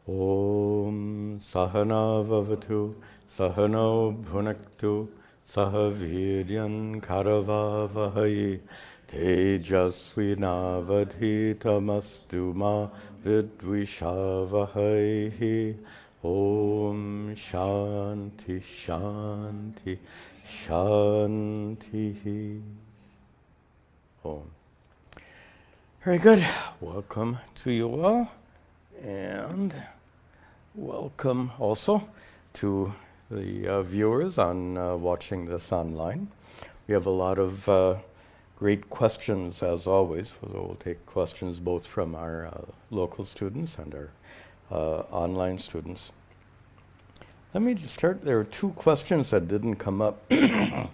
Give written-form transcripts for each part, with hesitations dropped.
Om Sahana Vavatu Sahano Bhunaktu Sahaviryan Karavavahayi Tejasvinavadhitamastu ma vidvishavahayi. Om Shanti Shanti Shanti. Om. Very good. Welcome to you all, and welcome also to the viewers on watching this online. We have a lot of great questions, as always. We'll take questions both from our local students and our online students. Let me just start. There are two questions that didn't come up. I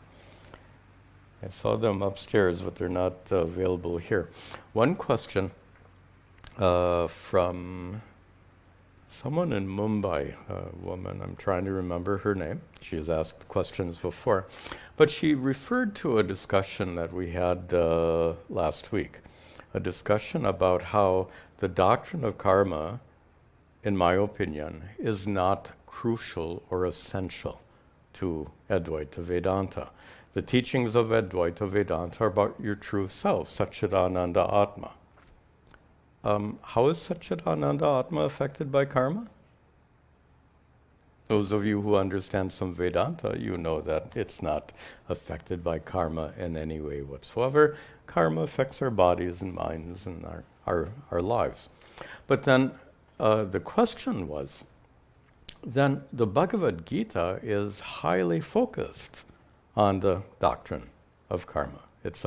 saw them upstairs, but they're not available here. One question from someone in Mumbai, a woman, I'm trying to remember her name. She has asked questions before. But she referred to a discussion that we had last week, a discussion about how the doctrine of karma, in my opinion, is not crucial or essential to Advaita Vedanta. The teachings of Advaita Vedanta are about your true self, Satchidananda Atma. How is Satchidananda Atma affected by karma? Those of you who understand some Vedanta, you know that it's not affected by karma in any way whatsoever. Karma affects our bodies and minds and our lives. But then the question was, then the Bhagavad Gita is highly focused on the doctrine of karma. It's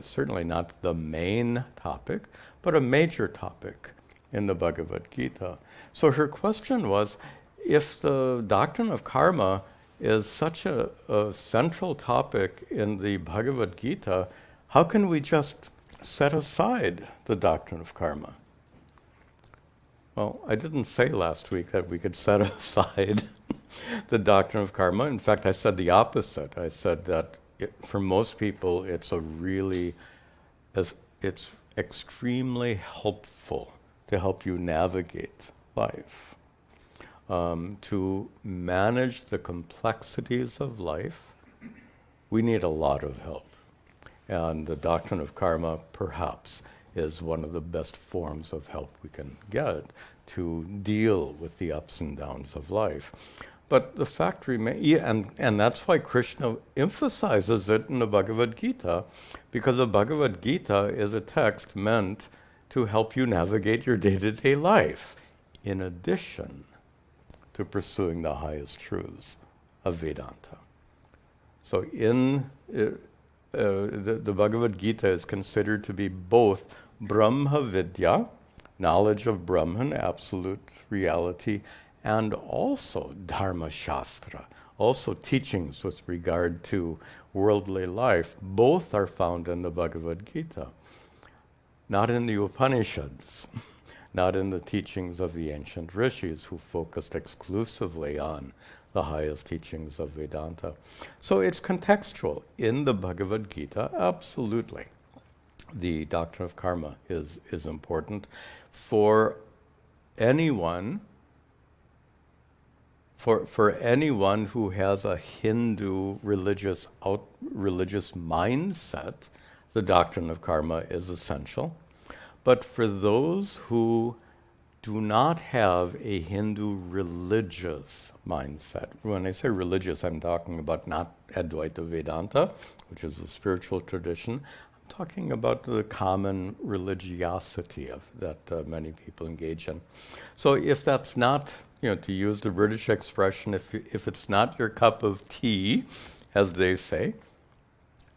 certainly not the main topic, but a major topic in the Bhagavad Gita. So her question was, if the doctrine of karma is such a central topic in the Bhagavad Gita, how can we just set aside the doctrine of karma? Well, I didn't say last week that we could set aside the doctrine of karma. In fact, I said the opposite. I said that for most people, it's extremely helpful to help you navigate life, to manage the complexities of life. We need a lot of help, and the doctrine of karma, perhaps, is one of the best forms of help we can get to deal with the ups and downs of life. But the fact remains, and that's why Krishna emphasizes it in the Bhagavad Gita, because the Bhagavad Gita is a text meant to help you navigate your day-to-day life, in addition to pursuing the highest truths of Vedanta. So the Bhagavad Gita is considered to be both Brahma Vidya, knowledge of Brahman, absolute reality, and also Dharma Shastra, also teachings with regard to worldly life. Both are found in the Bhagavad Gita, not in the Upanishads, not in the teachings of the ancient rishis who focused exclusively on the highest teachings of Vedanta. So it's contextual. In the Bhagavad Gita, absolutely, the doctrine of karma is important for anyone, for anyone who has a Hindu religious mindset. The doctrine of karma is essential. But for those who do not have a Hindu religious mindset. When I say religious, I'm talking about not Advaita Vedanta, which is a spiritual tradition. I'm talking about the common religiosity that many people engage in. So if that's not, to use the British expression, if it's not your cup of tea, as they say,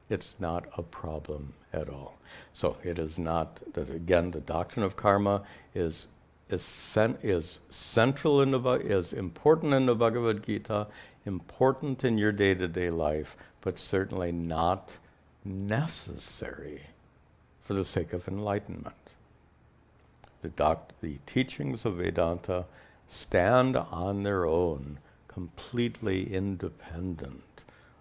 it's not a problem at all. So it is not that, again, the doctrine of karma is central is important in the Bhagavad Gita, important in your day-to-day life, but certainly not necessary for the sake of enlightenment. The teachings of Vedanta stand on their own, completely independent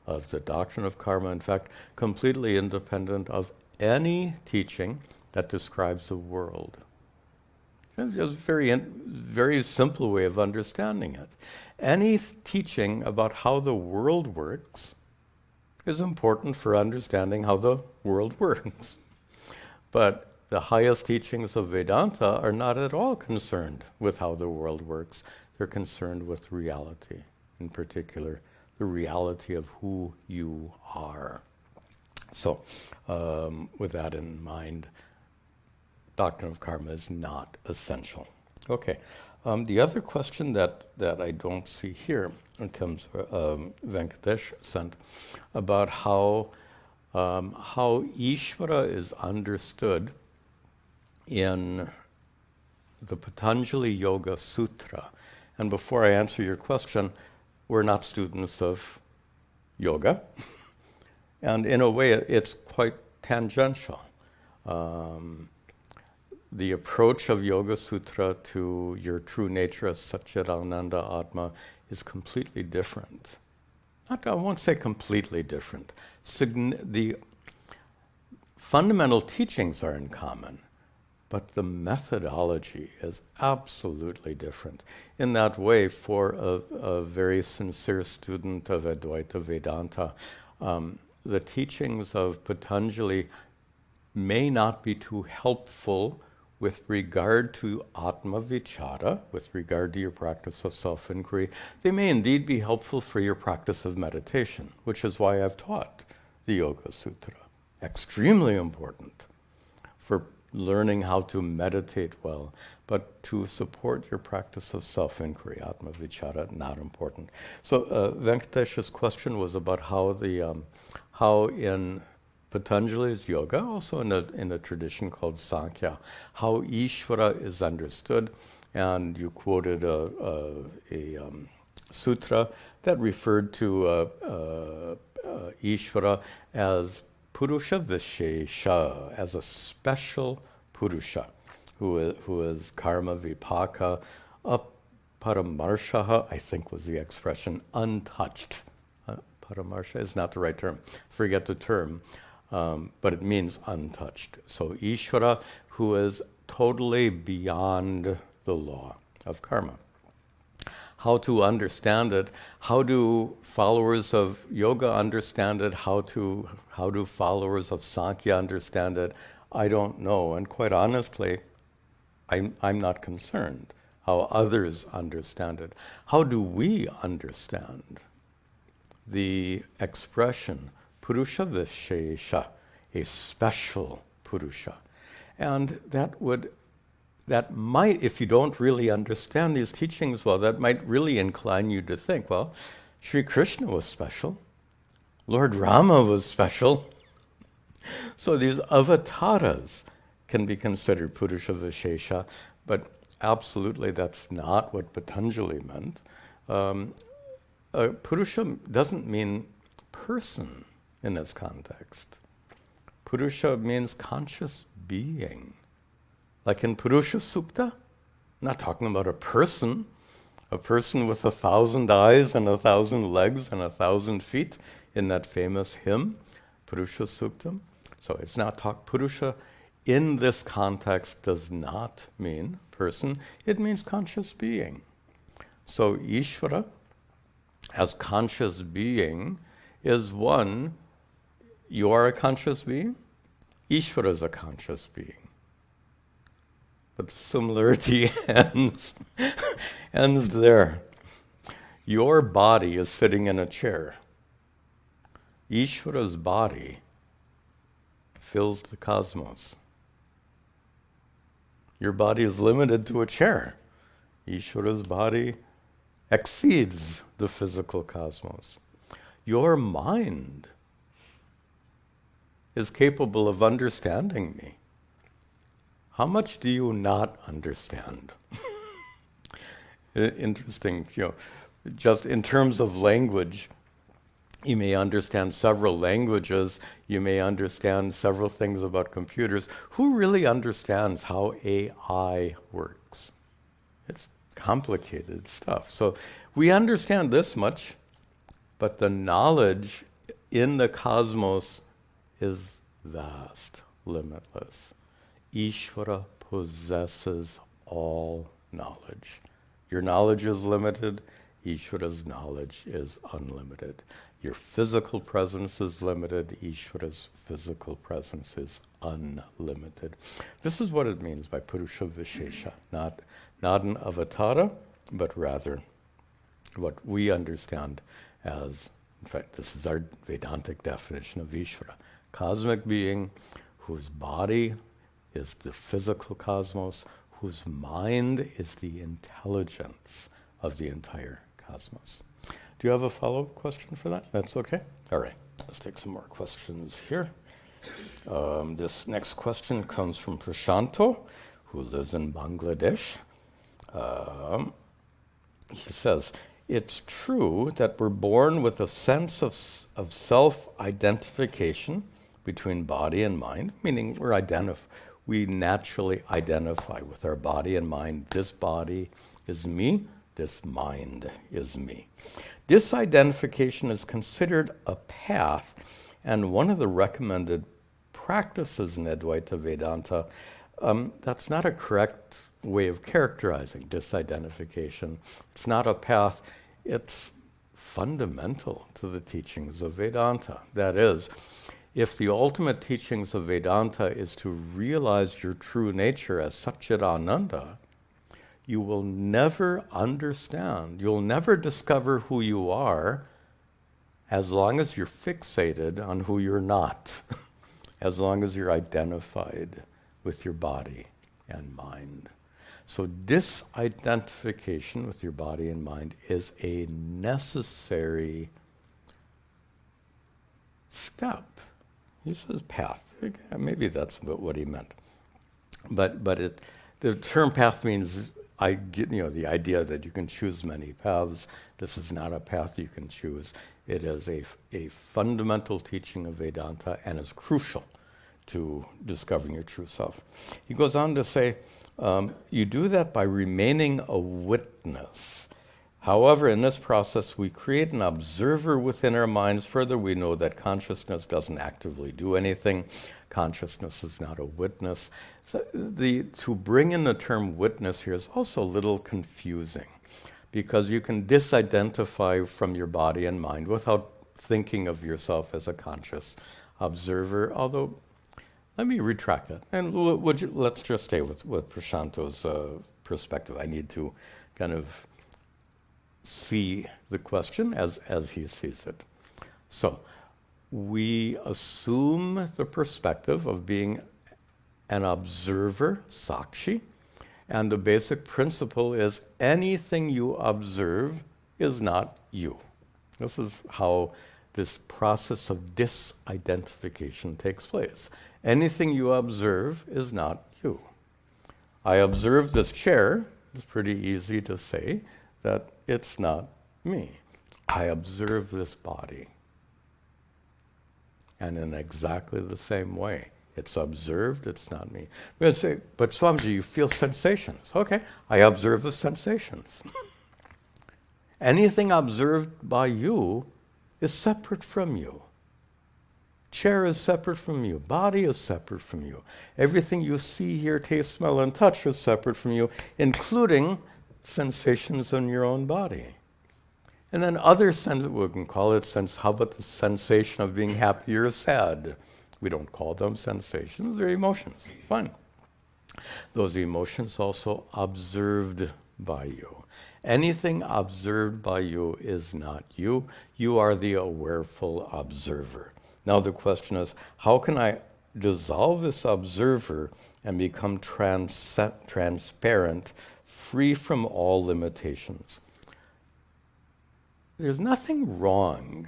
of the doctrine of karma. In fact, completely independent of any teaching that describes the world. It's just very simple way of understanding it. Any teaching about how the world works is important for understanding how the world works. But the highest teachings of Vedanta are not at all concerned with how the world works. They're concerned with reality, in particular, the reality of who you are. So, with that in mind, doctrine of karma is not essential. Okay. The other question that I don't see here, it comes Venkatesh sent, about how Ishvara is understood in the Patanjali Yoga Sutra. And before I answer your question, we're not students of yoga. And in a way, it's quite tangential. The approach of Yoga Sutra to your true nature as Satchidananda Atma is completely different. I won't say completely different. The fundamental teachings are in common, but the methodology is absolutely different. In that way, for a very sincere student of Advaita Vedanta, the teachings of Patanjali may not be too helpful with regard to Atma Vichara, with regard to your practice of self-inquiry. They may indeed be helpful for your practice of meditation, which is why I've taught the Yoga Sutra. Extremely important for learning how to meditate well, but to support your practice of self-inquiry, Atma Vichara, not important. So Venkatesh's question was about how in Patanjali's yoga, also in a tradition called Sankhya, how Ishvara is understood, and you quoted a sutra that referred to Ishvara as Purusha Vishesha, as a special Purusha, who is karma vipaka, paramarshaha, I think was the expression, untouched. Paramarsha is not the right term. Forget the term. But it means untouched. So Ishvara, who is totally beyond the law of karma. How to understand it? How do followers of yoga understand it? How do followers of Sankhya understand it? I don't know, and quite honestly, I'm not concerned how others understand it. How do we understand the expression Purusha Vishesha, a special Purusha? And that might, if you don't really understand these teachings well, that might really incline you to think, well, Sri Krishna was special, Lord Rama was special. So these avatars can be considered Purusha Vishesha, but absolutely that's not what Patanjali meant. Purusha doesn't mean person in this context. Purusha means conscious being. Like in Purusha Sukta, I'm not talking about a person with 1,000 eyes and 1,000 legs and 1,000 feet in that famous hymn, Purusha Suktam. So it's not Purusha in this context does not mean person, it means conscious being. So Ishvara, as conscious being, is one. You are a conscious being, Ishvara is a conscious being. But the similarity ends there. Your body is sitting in a chair. Ishvara's body fills the cosmos. Your body is limited to a chair. Ishvara's body exceeds the physical cosmos. Your mind is capable of understanding me. How much do you not understand? Interesting, just in terms of language, you may understand several languages, you may understand several things about computers. Who really understands how AI works? It's complicated stuff. So we understand this much, but the knowledge in the cosmos is vast, limitless. Ishvara possesses all knowledge. Your knowledge is limited, Ishvara's knowledge is unlimited. Your physical presence is limited, Ishvara's physical presence is unlimited. This is what it means by Purusha Vishesha, not an avatara, but rather what we understand as, in fact, this is our Vedantic definition of Ishvara, cosmic being whose body is the physical cosmos, whose mind is the intelligence of the entire cosmos. Do you have a follow-up question for that? That's okay? All right, let's take some more questions here. This next question comes from Prashanto, who lives in Bangladesh. He says, it's true that we're born with a sense of self-identification between body and mind, meaning we naturally identify with our body and mind. This body is me, this mind is me. This identification is considered a path, and one of the recommended practices in Advaita Vedanta, that's not a correct way of characterizing disidentification. It's not a path, it's fundamental to the teachings of Vedanta. That is, if the ultimate teachings of Vedanta is to realize your true nature as Satchidananda, you will never understand, you'll never discover who you are as long as you're fixated on who you're not, as long as you're identified with your body and mind. So disidentification with your body and mind is a necessary step. He says path. Maybe that's what he meant. But the term path means the idea that you can choose many paths. This is not a path you can choose. It is a fundamental teaching of Vedanta and is crucial to discovering your true self. He goes on to say, you do that by remaining a witness. However, in this process, we create an observer within our minds. Further, we know that consciousness doesn't actively do anything. Consciousness is not a witness. So to bring in the term witness here is also a little confusing, because you can disidentify from your body and mind without thinking of yourself as a conscious observer, although let me retract that. And let's just stay with Prashanto's perspective. I need to kind of see the question as he sees it. So we assume the perspective of being an observer, sakshi, and the basic principle is anything you observe is not you. This is how this process of disidentification takes place. Anything you observe is not you. I observe this chair. It's pretty easy to say that it's not me. I observe this body. And in exactly the same way, it's observed, it's not me. We're going to say, but Swamiji, you feel sensations. Okay, I observe the sensations. Anything observed by you is separate from you. Chair is separate from you. Body is separate from you. Everything you see, hear, taste, smell, and touch is separate from you, including sensations in your own body. And then other we can call it how about the sensation of being happy or sad? We don't call them sensations, they're emotions. Fine. Those emotions also observed by you. Anything observed by you is not you. You are the awareful observer. Now the question is, how can I dissolve this observer and become transparent, free from all limitations? There's nothing wrong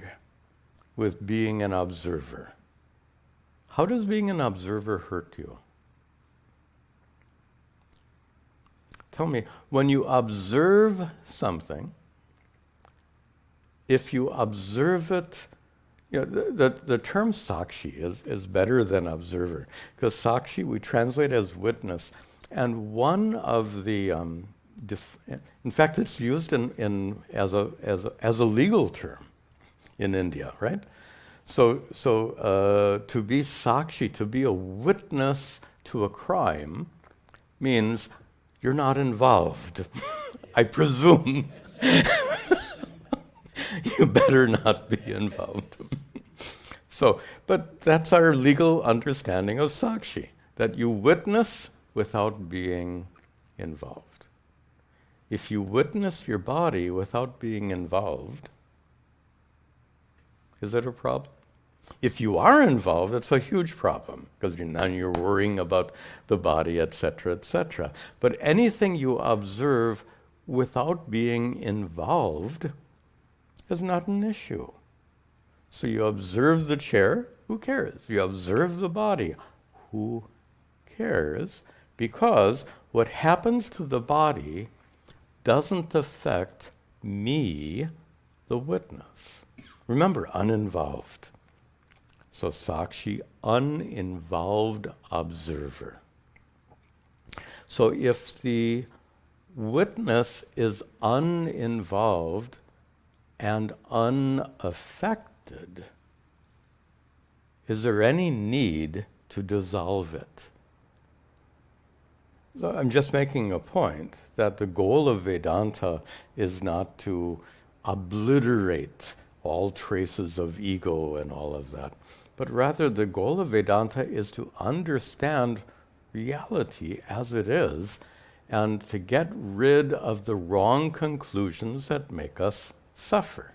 with being an observer. How does being an observer hurt you? Tell me, when you observe something, if you observe it, the term sakshi is better than observer, because sakshi we translate as witness, and one of the in fact, it's used as a legal term in India, right? So to be sakshi, to be a witness to a crime, means you're not involved. I presume you better not be involved. So, but that's our legal understanding of Sakshi, that you witness without being involved. If you witness your body without being involved, is it a problem? If you are involved, it's a huge problem, because then you're worrying about the body, etc., etc. But anything you observe without being involved is not an issue. So you observe the chair, who cares? You observe the body, who cares? Because what happens to the body doesn't affect me, the witness. Remember, uninvolved. So Sakshi, uninvolved observer. So if the witness is uninvolved and unaffected, is there any need to dissolve it? So I'm just making a point that the goal of Vedanta is not to obliterate all traces of ego and all of that, but rather the goal of Vedanta is to understand reality as it is and to get rid of the wrong conclusions that make us suffer.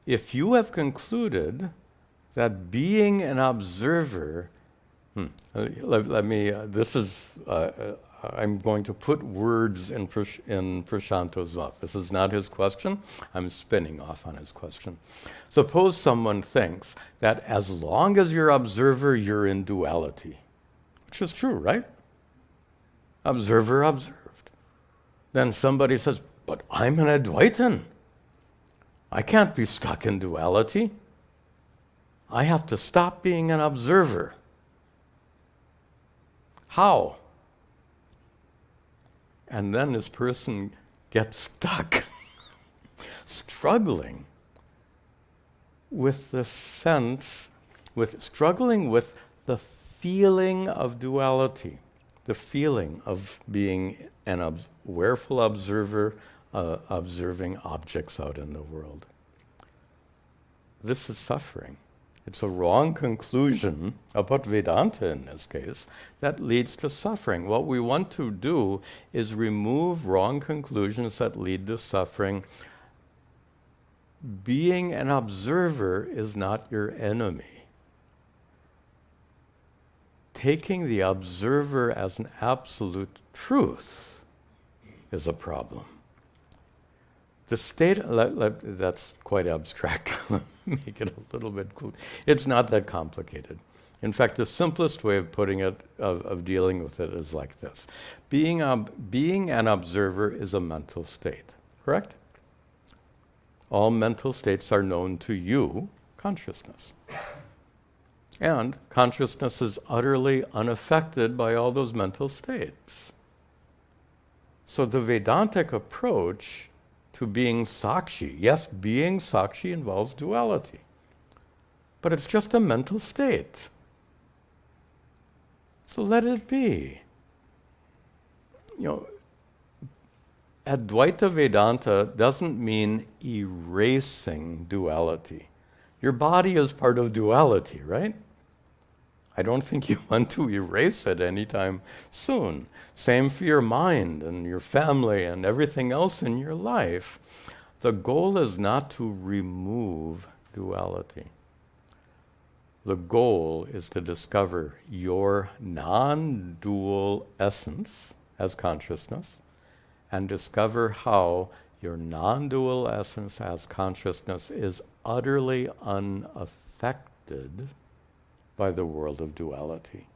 If you have concluded that being an observer, I'm going to put words in Prashanto's mouth. This is not his question. I'm spinning off on his question. Suppose someone thinks that as long as you're observer, you're in duality, which is true, right? Observer observed. Then somebody says, but I'm an Advaitin. I can't be stuck in duality. I have to stop being an observer. How? And then this person gets stuck, struggling with the sense, struggling with the feeling of duality, the feeling of being an awareful observer, observing objects out in the world. This is suffering. It's a wrong conclusion about Vedanta in this case that leads to suffering. What we want to do is remove wrong conclusions that lead to suffering. Being an observer is not your enemy. Taking the observer as an absolute truth is a problem. The state, that's quite abstract. Make it a little bit cool. It's not that complicated. In fact, the simplest way of putting it, of dealing with it is like this. Being an observer is a mental state, correct? All mental states are known to you, consciousness. And consciousness is utterly unaffected by all those mental states. So the Vedantic approach to being Sakshi. Yes, being Sakshi involves duality, but it's just a mental state. So let it be. Advaita Vedanta doesn't mean erasing duality. Your body is part of duality, right? I don't think you want to erase it anytime soon. Same for your mind and your family and everything else in your life. The goal is not to remove duality. The goal is to discover your non-dual essence as consciousness and discover how your non-dual essence as consciousness is utterly unaffected by the world of duality.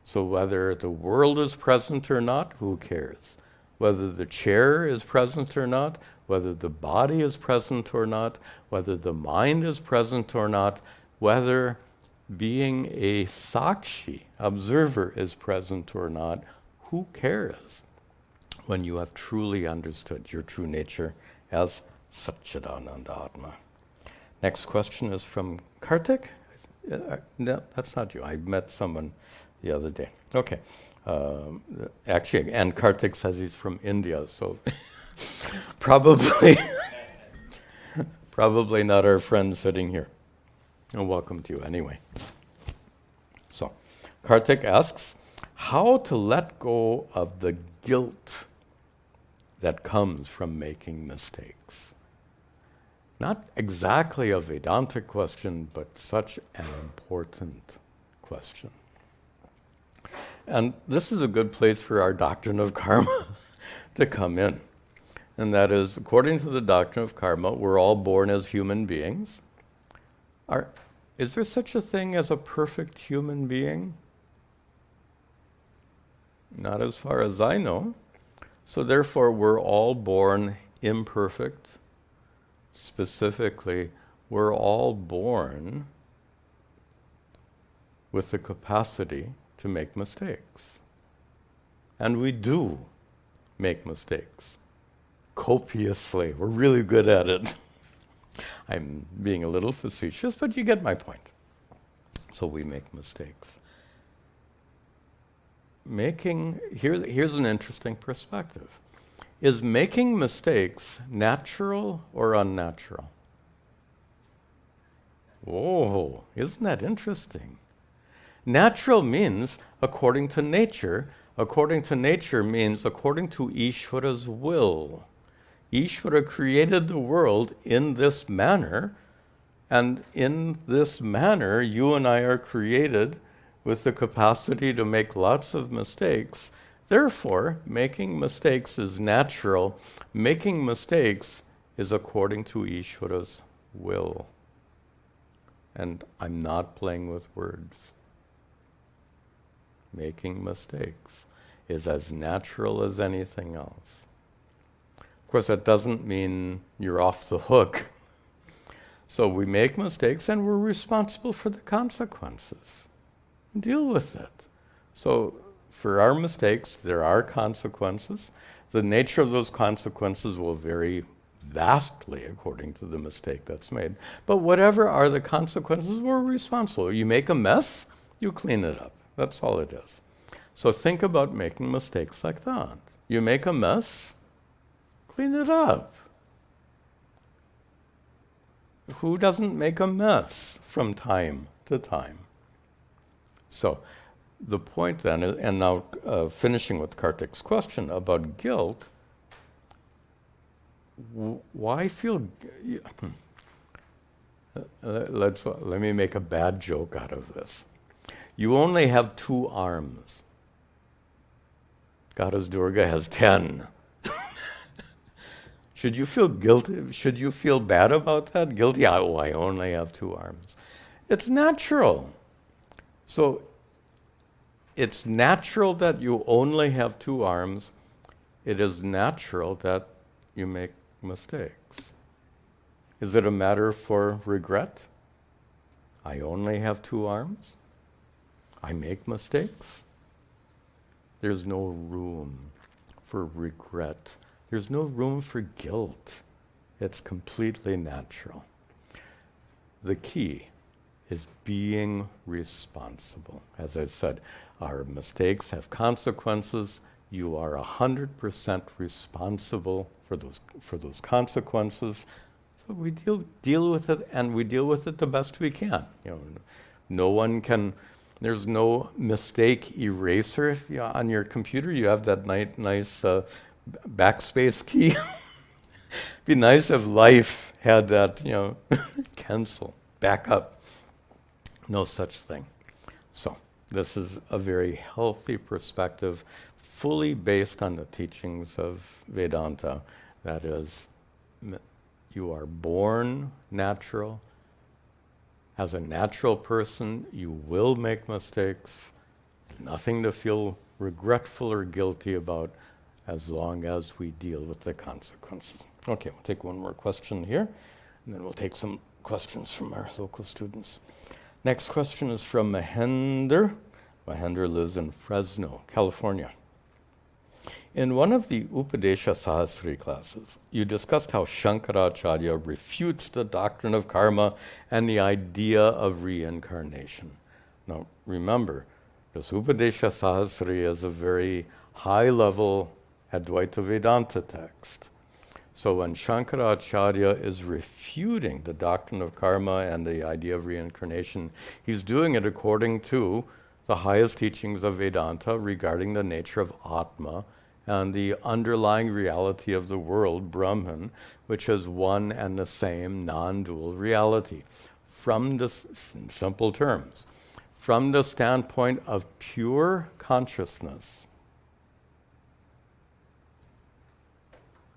So whether the world is present or not, who cares? Whether the chair is present or not, whether the body is present or not, whether the mind is present or not, whether being a Sakshi, observer, is present or not, who cares? When you have truly understood your true nature as Satchidananda Atma. Next question is from Kartik. No, that's not you. I met someone the other day. Okay. Actually, and Karthik says he's from India, so probably probably not our friend sitting here. And welcome to you anyway. So, Karthik asks, how to let go of the guilt that comes from making mistakes? Not exactly a Vedanta question, but such an important question. And this is a good place for our doctrine of karma to come in. And that is, according to the doctrine of karma, we're all born as human beings. Is there such a thing as a perfect human being? Not as far as I know. So therefore, we're all born imperfect. Specifically, we're all born with the capacity to make mistakes. And we do make mistakes. Copiously. We're really good at it. I'm being a little facetious, but you get my point. So we make mistakes. Here's an interesting perspective. Is making mistakes natural or unnatural? Oh, isn't that interesting? Natural means according to nature. According to nature means according to Ishvara's will. Ishvara created the world in this manner, and in this manner, you and I are created with the capacity to make lots of mistakes. Therefore, making mistakes is natural. Making mistakes is according to Ishvara's will. And I'm not playing with words. Making mistakes is as natural as anything else. Of course, that doesn't mean you're off the hook. So we make mistakes and we're responsible for the consequences. Deal with it. So for our mistakes, there are consequences. The nature of those consequences will vary vastly according to the mistake that's made. But whatever are the consequences, we're responsible. You make a mess, you clean it up. That's all it is. So think about making mistakes like that. You make a mess, clean it up. Who doesn't make a mess from time to time? So the point then, and now finishing with Karthik's question about guilt, why feel... let me make a bad joke out of this. You only have 2 arms. Goddess Durga has 10. Should you feel guilty? Should you feel bad about that? Guilty? Oh, I only have 2 arms. It's natural. So it's natural that you only have 2 arms. It is natural that you make mistakes. Is it a matter for regret? I only have 2 arms. I make mistakes. There's no room for regret. There's no room for guilt. It's completely natural. The key is being responsible. As I said, our mistakes have consequences. You are 100% responsible for those consequences. So we deal with it, and we deal with it the best we can. No one can. There's no mistake eraser on your computer. You have that nice backspace key. Be nice if life had that, cancel, back up. No such thing. So this is a very healthy perspective, fully based on the teachings of Vedanta. That is, you are born natural. As a natural person, you will make mistakes. Nothing to feel regretful or guilty about as long as we deal with the consequences. Okay, we'll take one more question here, and then we'll take some questions from our local students. Next question is from Mahendra. Mahendra lives in Fresno, California. In one of the Upadesha Sahasri classes, you discussed how Shankaracharya refutes the doctrine of karma and the idea of reincarnation. Now, remember, This Upadesha Sahasri is a very high-level Advaita Vedanta text. So when Shankaracharya is refuting the doctrine of karma and the idea of reincarnation, he's doing it according to the highest teachings of Vedanta regarding the nature of Atma and the underlying reality of the world, Brahman, which is one and the same non-dual reality. From this, in simple terms, from the standpoint of pure consciousness,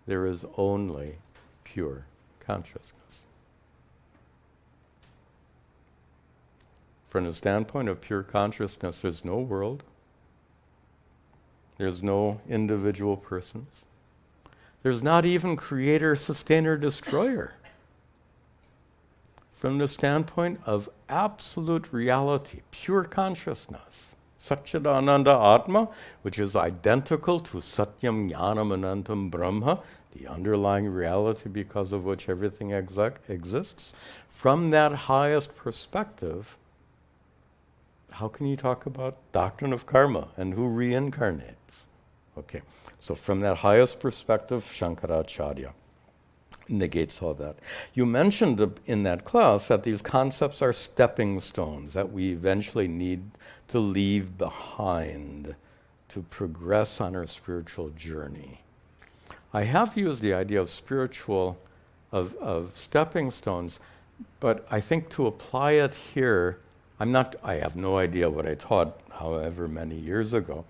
there is only pure consciousness. From the standpoint of pure consciousness, there's no world. There's no individual persons. There's not even creator, sustainer, destroyer. From the standpoint of absolute reality, pure consciousness, Satchidananda Atma, which is identical to Satyam Jnanam Anantam Brahma, the underlying reality because of which everything exists, from that highest perspective, how can you talk about doctrine of karma and who reincarnates? Okay, so from that highest perspective, Shankaracharya negates all that. You mentioned in that class that these concepts are stepping stones that we eventually need to leave behind to progress on our spiritual journey. I have used the idea of spiritual, of stepping stones, but I think to apply it here, I have no idea what I taught however many years ago,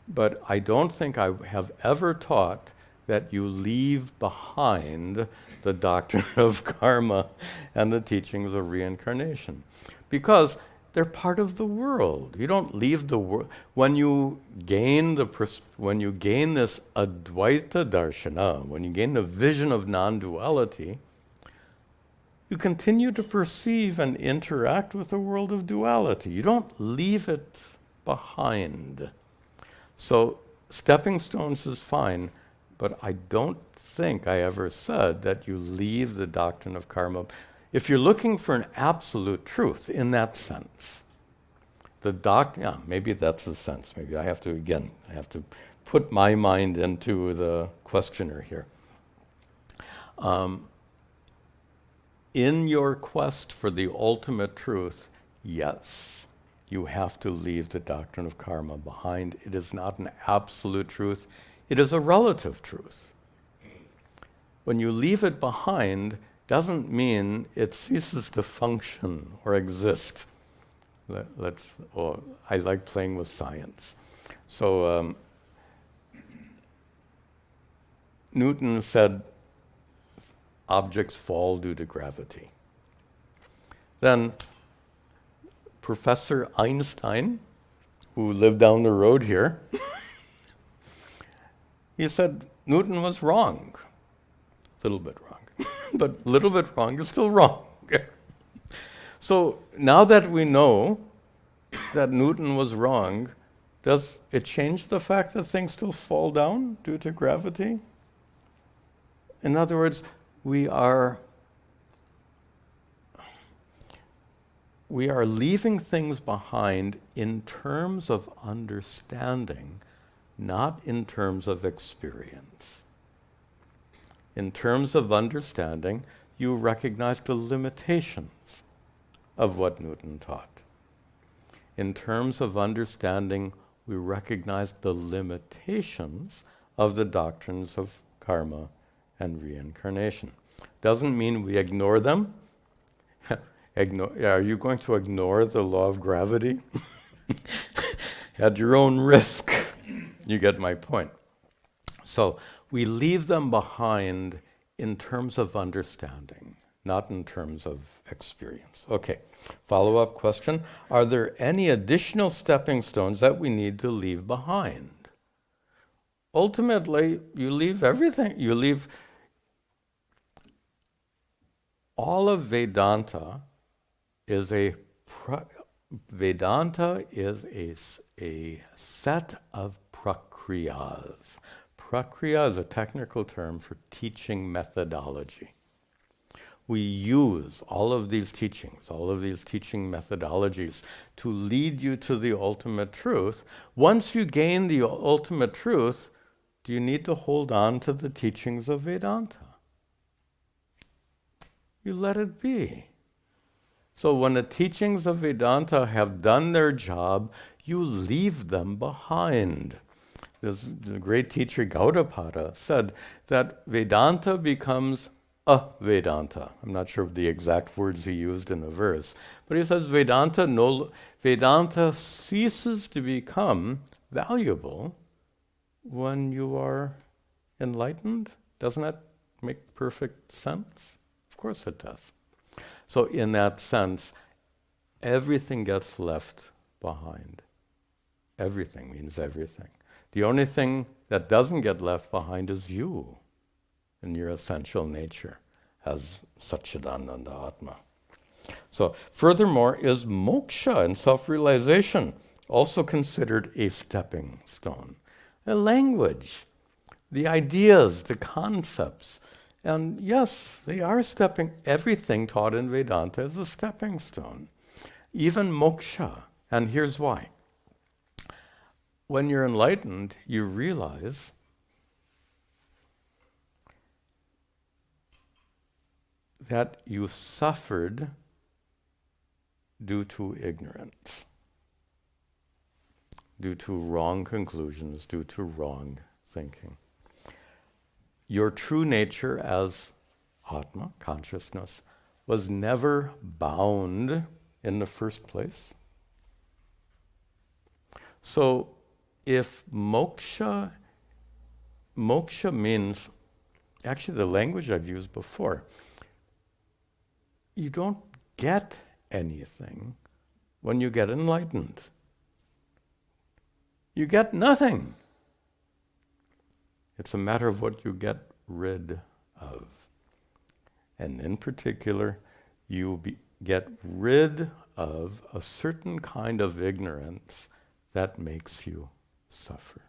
but I don't think I have ever taught that you leave behind the doctrine of karma and the teachings of reincarnation, because they're part of the world. You don't leave the world. When you gain this Advaita Darshana, when you gain the vision of non-duality, you continue to perceive and interact with the world of duality. You don't leave it behind. So stepping stones is fine, but I don't think I ever said that you leave the doctrine of karma. If you're looking for an absolute truth in that sense, maybe that's the sense. Maybe I have to put my mind into the questioner here. In your quest for the ultimate truth, yes, you have to leave the doctrine of karma behind. It is not an absolute truth. It is a relative truth. When you leave it behind, doesn't mean it ceases to function or exist. I like playing with science. So Newton said objects fall due to gravity. Then Professor Einstein, who lived down the road here, he said Newton was wrong. A little bit wrong. But a little bit wrong is still wrong. So now that we know that Newton was wrong, does it change the fact that things still fall down due to gravity? In other words, we are leaving things behind in terms of understanding, not in terms of experience. In terms of understanding, you recognize the limitations of what Newton taught. In terms of understanding, we recognize the limitations of the doctrines of karma and reincarnation. Doesn't mean we ignore them. Are you going to ignore the law of gravity? At your own risk. You get my point. So we leave them behind in terms of understanding, not in terms of experience. Okay, follow-up question. Are there any additional stepping stones that we need to leave behind? Ultimately, you leave everything. You leave all of Vedanta is a set of prakriyas. Prakriya is a technical term for teaching methodology. we use all of these teachings, all of these teaching methodologies to lead you to the ultimate truth. Once you gain the ultimate truth, do you need to hold on to the teachings of Vedanta? You let it be. So when the teachings of Vedanta have done their job, you leave them behind. The great teacher Gaudapada said that Vedanta becomes a Vedanta. I'm not sure the exact words he used in a verse, but he says Vedanta ceases to become valuable when you are enlightened. Doesn't that make perfect sense? Of course it does. So in that sense, everything gets left behind. Everything means everything. The only thing that doesn't get left behind is you and your essential nature as Satchidananda Atma. So furthermore, is moksha and self-realization also considered a stepping stone? A language, the ideas, the concepts. And yes, they are everything taught in Vedanta is a stepping stone. Even moksha. And here's why. When you're enlightened, you realize that you suffered due to ignorance, due to wrong conclusions, due to wrong thinking. Your true nature as Atma, consciousness, was never bound in the first place. So if moksha means, actually the language I've used before, you don't get anything when you get enlightened. You get nothing. It's a matter of what you get rid of. And in particular, you get rid of a certain kind of ignorance that makes you suffer.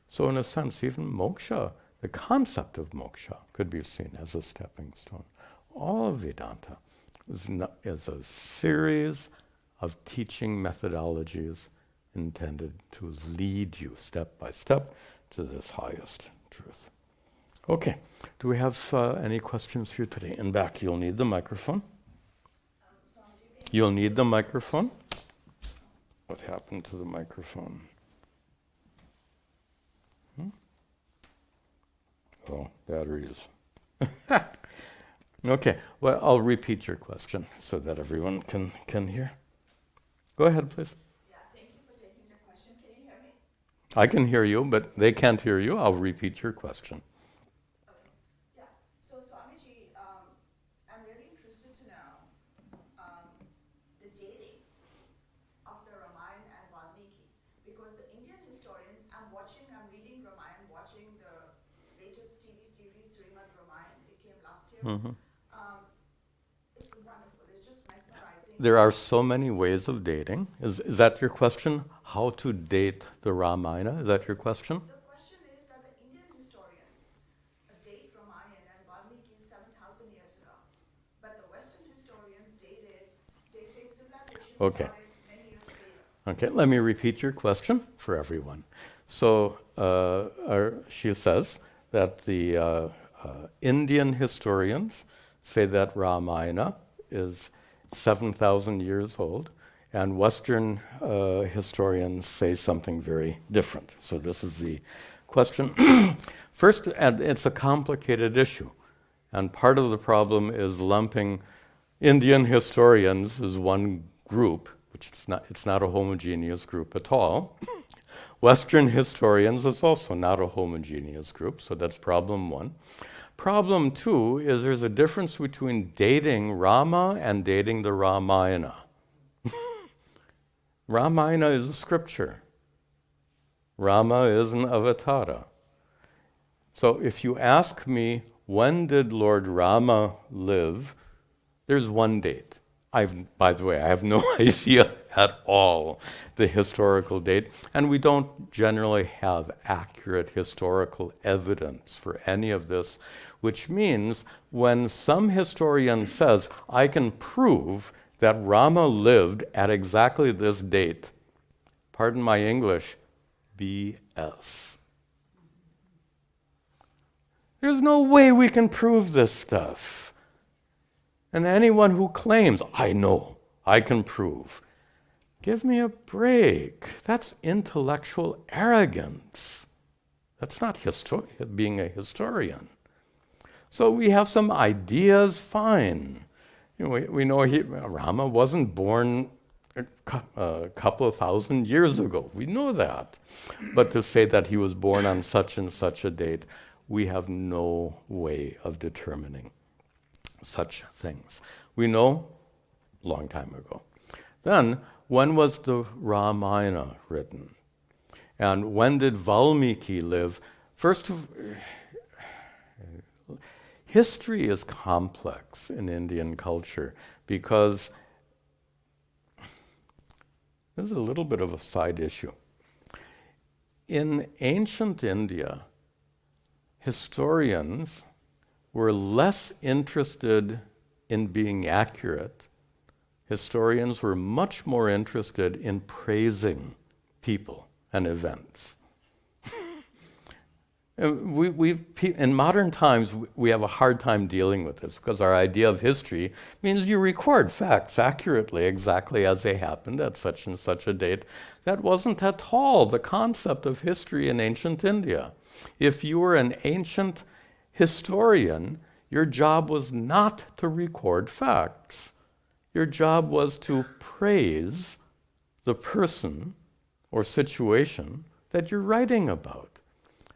So in a sense, even moksha, the concept of moksha, could be seen as a stepping stone. All of Vedanta is a series of teaching methodologies intended to lead you step by step to this highest truth. Okay, do we have any questions here today? In back, you'll need the microphone. You'll need the microphone. What happened to the microphone? Oh, batteries. Okay, well, I'll repeat your question so that everyone can hear. Go ahead, please. Yeah, thank you for taking the question. Can you hear me? I can hear you, but they can't hear you. I'll repeat your question. Okay. Yeah. So, Swamiji, I'm really interested to know the dating of the Ramayana and Valmiki, because the Indian historians, I'm reading Ramayana, watching the latest TV series, Srimad Ramayana. It came last year. Mm-hmm. It's wonderful. It's just mesmerizing. There are so many ways of dating. Is that your question? How to date the Ramayana? Is that your question? The question is that the Indian historians date Ramayana and Valmiki 7,000 years ago. But the Western historians they say civilization started many years later. Okay, let me repeat your question for everyone. So she says that the Indian historians say that Ramayana is 7,000 years old, and Western historians say something very different. So this is the question. First, and it's a complicated issue, and part of the problem is lumping Indian historians as one group, which it's not a homogeneous group at all. Western historians is also not a homogeneous group, so that's problem one. Problem two is there's a difference between dating Rama and dating the Ramayana. Ramayana is a scripture. Rama is an avatara. So if you ask me, when did Lord Rama live, there's one date. By the way, I have no idea at all the historical date, and we don't generally have accurate historical evidence for any of this. which means when some historian says, I can prove that Rama lived at exactly this date, pardon my English, BS. There's no way we can prove this stuff. And anyone who claims, I know, I can prove, give me a break. That's intellectual arrogance. That's not being a historian. So we have some ideas, fine. We know Rama wasn't born a couple of thousand years ago. We know that. But to say that he was born on such and such a date, we have no way of determining such things. We know long time ago. Then, when was the Ramayana written? And when did Valmiki live? History is complex in Indian culture because this is a little bit of a side issue. In ancient India, historians were less interested in being accurate. Historians were much more interested in praising people and events. In modern times, we have a hard time dealing with this because our idea of history means you record facts accurately, exactly as they happened at such and such a date. That wasn't at all the concept of history in ancient India. If you were an ancient historian, your job was not to record facts. Your job was to praise the person or situation that you're writing about.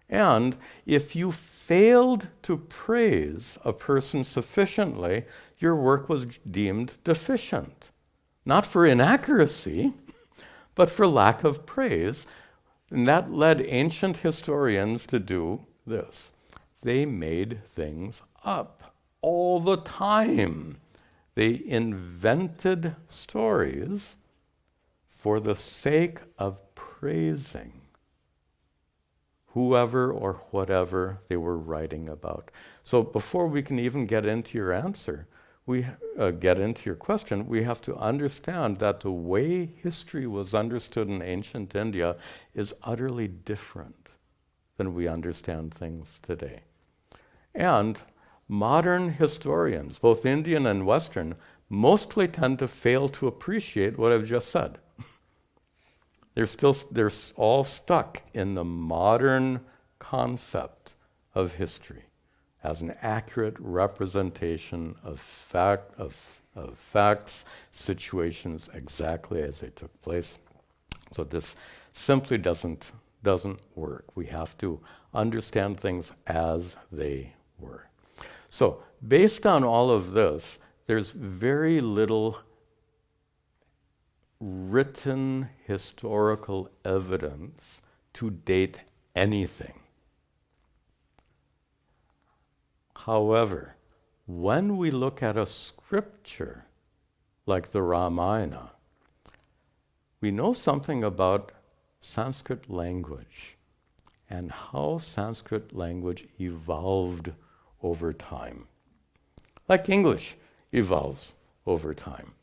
And if you failed to praise a person sufficiently, your work was deemed deficient. Not for inaccuracy, but for lack of praise. And that led ancient historians to do this. They made things up all the time. They invented stories for the sake of praising whoever or whatever they were writing about. So before we can even get into your answer, get into your question, we have to understand that the way history was understood in ancient India is utterly different than we understand things today. And modern historians, both Indian and Western, mostly tend to fail to appreciate what I've just said. They're all stuck in the modern concept of history as an accurate representation of facts, situations exactly as they took place. So this simply doesn't work. We have to understand things as they were. So based on all of this, there's very little written historical evidence to date anything. However, when we look at a scripture like the Ramayana, we know something about Sanskrit language and how Sanskrit language evolved over time. Like English evolves over time.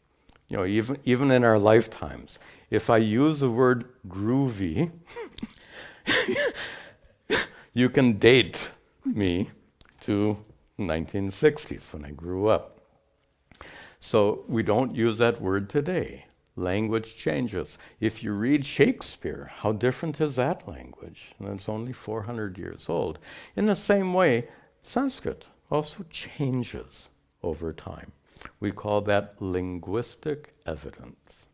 Even in our lifetimes, if I use the word groovy, you can date me to 1960s when I grew up. So we don't use that word today. Language changes. If you read Shakespeare, how different is that language? And it's only 400 years old. In the same way, Sanskrit also changes over time. We call that linguistic evidence.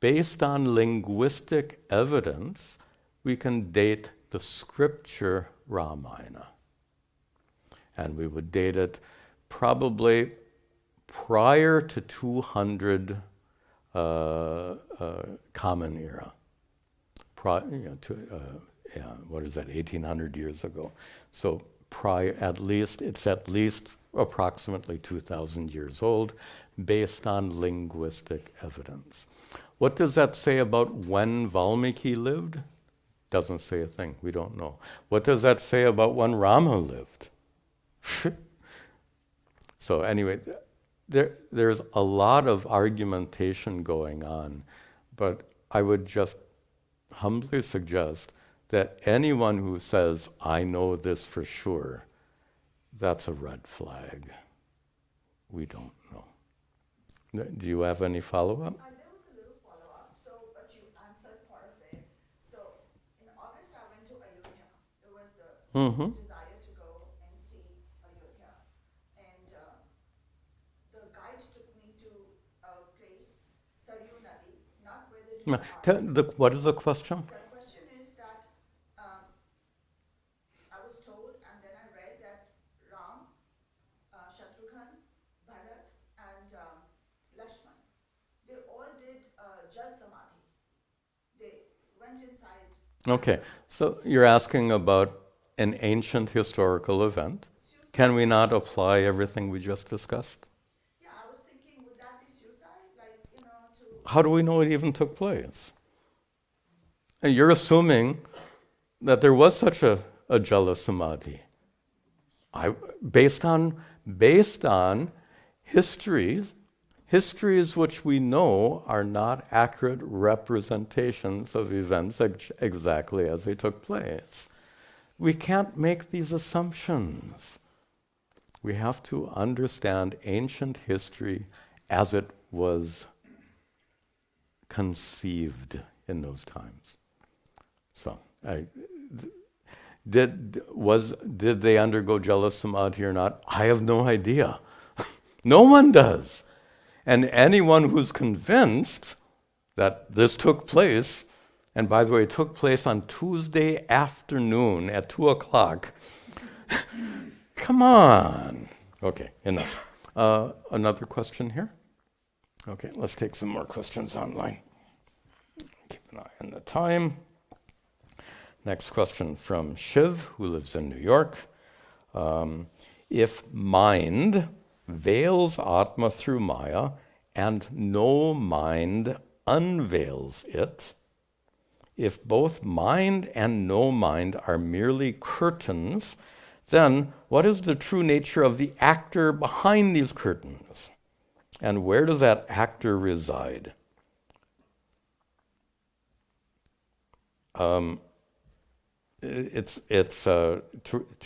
Based on linguistic evidence, we can date the scripture Ramayana. And we would date it probably prior to 200 Common Era. What is that, 1800 years ago. So it's at least approximately 2,000 years old, based on linguistic evidence. What does that say about when Valmiki lived? Doesn't say a thing. We don't know. What does that say about when Rama lived? So anyway, there's a lot of argumentation going on, but I would just humbly suggest that anyone who says, I know this for sure, that's a red flag. We don't know. Do you have any follow-up? There was a little follow-up, but you answered part of it. So in August, I went to Ayodhya. It was the desire to go and see Ayodhya. And the guide took me to a place, Saryu Nadi, not where they do What is the question? The question is that I was told, and then I read that Ram, Shatrughan, Bharat, and Lakshman, they all did Jal Samadhi. They went inside. Okay, so you're asking about an ancient historical event. Can we not apply everything we just discussed? Yeah, I was thinking, would that be suicide? Like, to... How do we know it even took place? And you're assuming that there was such a Jala Samadhi. Based on histories which we know are not accurate representations of events exactly as they took place. We can't make these assumptions. We have to understand ancient history as it was conceived in those times. So, did they undergo Jala Samadhi or not? I have no idea. No one does. And anyone who's convinced that this took place, and by the way, it took place on Tuesday afternoon at 2:00. Come on. Okay, enough. Another question here? Okay, let's take some more questions online. Keep an eye on the time. Next question from Shiv, who lives in New York. If mind veils Atma through Maya and no mind unveils it, if both mind and no mind are merely curtains, then what is the true nature of the actor behind these curtains? And where does that actor reside? To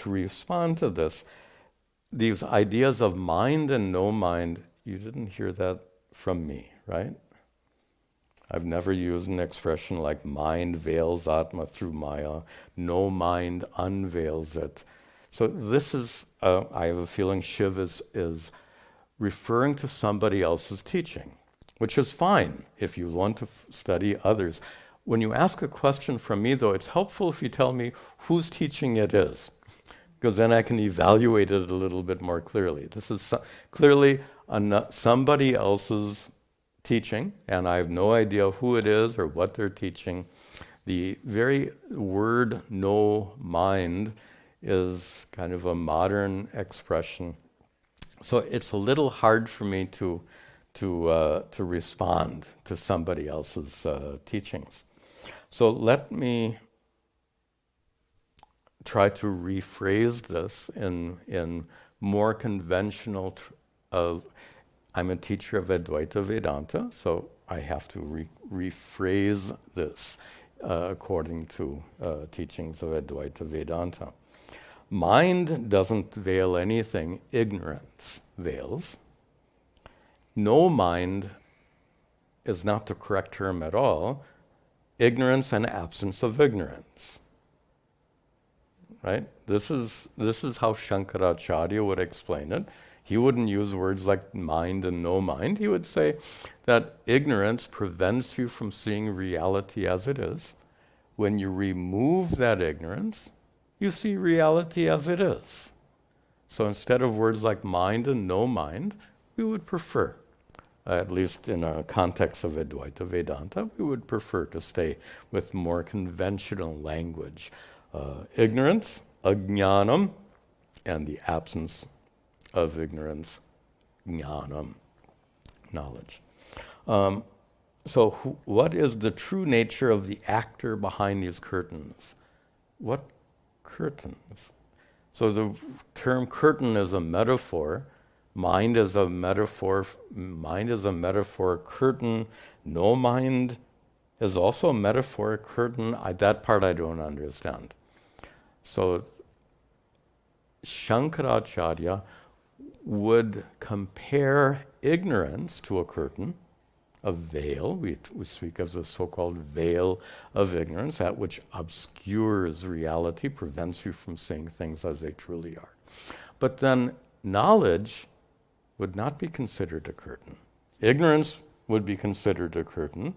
respond to this, these ideas of mind and no mind, you didn't hear that from me, right? I've never used an expression like mind veils Atma through Maya, no mind unveils it. So this is, I have a feeling Shiv is referring to somebody else's teaching, which is fine if you want to study others. When you ask a question from me, though, it's helpful if you tell me whose teaching it is, because then I can evaluate it a little bit more clearly. This is clearly somebody else's teaching, and I have no idea who it is or what they're teaching. The very word "no mind" is kind of a modern expression, so it's a little hard for me to respond to somebody else's teachings. So let me try to rephrase this in more conventional. I'm a teacher of Advaita Vedanta, so I have to rephrase this according to teachings of Advaita Vedanta. Mind doesn't veil anything, ignorance veils. No mind is not the correct term at all. Ignorance and absence of ignorance. Right? This is how Shankaracharya would explain it. He wouldn't use words like mind and no mind. He would say that ignorance prevents you from seeing reality as it is. When you remove that ignorance, you see reality as it is. So instead of words like mind and no mind, we would prefer, at least in a context of Advaita Vedanta, we would prefer to stay with more conventional language. Ignorance, ajnanam, and the absence of ignorance, jnanam, knowledge. So what is the true nature of the actor behind these curtains? What curtains? So the term curtain is a metaphor. Mind is a metaphor. Mind is a metaphor. Curtain. No mind is also a metaphor. Curtain. That part I don't understand. So Shankaracharya would compare ignorance to a curtain, a veil. We speak of the so-called veil of ignorance, that which obscures reality, prevents you from seeing things as they truly are. But then knowledge would not be considered a curtain. Ignorance would be considered a curtain.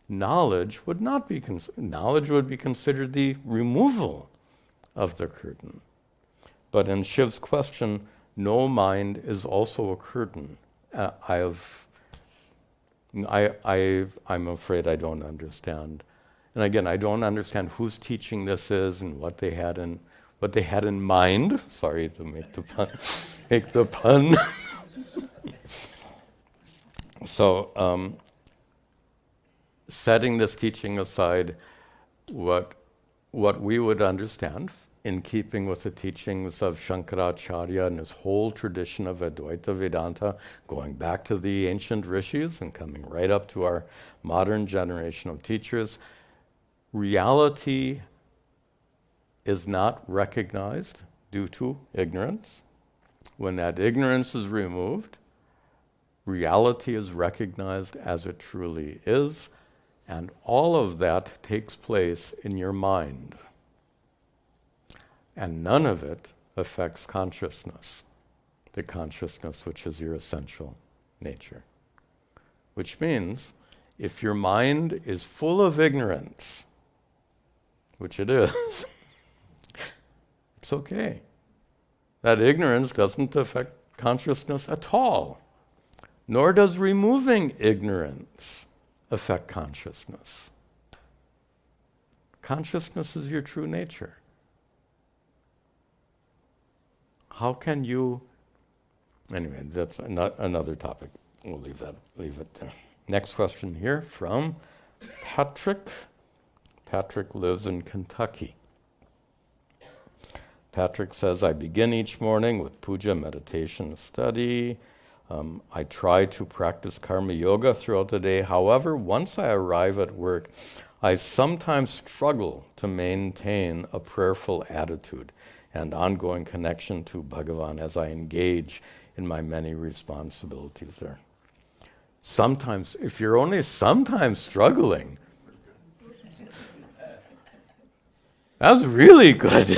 Knowledge would not be knowledge would be considered the removal of the curtain. But in Shiv's question, no mind is also a curtain. I'm afraid I don't understand. And again, I don't understand whose teaching this is and what they had in mind. Sorry to make the pun. So, setting this teaching aside, what we would understand in keeping with the teachings of Shankaracharya and his whole tradition of Advaita Vedanta, going back to the ancient rishis and coming right up to our modern generation of teachers, reality is not recognized due to ignorance. When that ignorance is removed, reality is recognized as it truly is, and all of that takes place in your mind. And none of it affects consciousness, the consciousness which is your essential nature. Which means, if your mind is full of ignorance, which it is, it's okay. That ignorance doesn't affect consciousness at all, nor does removing ignorance affect consciousness. Consciousness is your true nature. How can you... Anyway, that's another topic. We'll leave it there. Next question here from Patrick. Patrick lives in Kentucky. Patrick says, I begin each morning with puja, meditation, study. I try to practice karma yoga throughout the day. However, once I arrive at work, I sometimes struggle to maintain a prayerful attitude and ongoing connection to Bhagavan as I engage in my many responsibilities there. Sometimes, if you're only sometimes struggling, that's really good.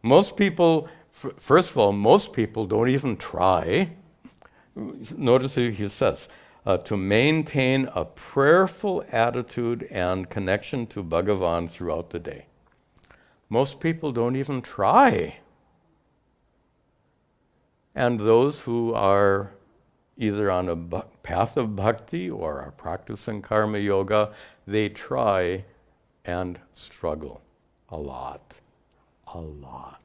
Most people, first of all, most people don't even try. Notice he says, to maintain a prayerful attitude and connection to Bhagavan throughout the day. Most people don't even try. And those who are either on a path of bhakti or are practicing karma yoga, they try and struggle a lot. A lot.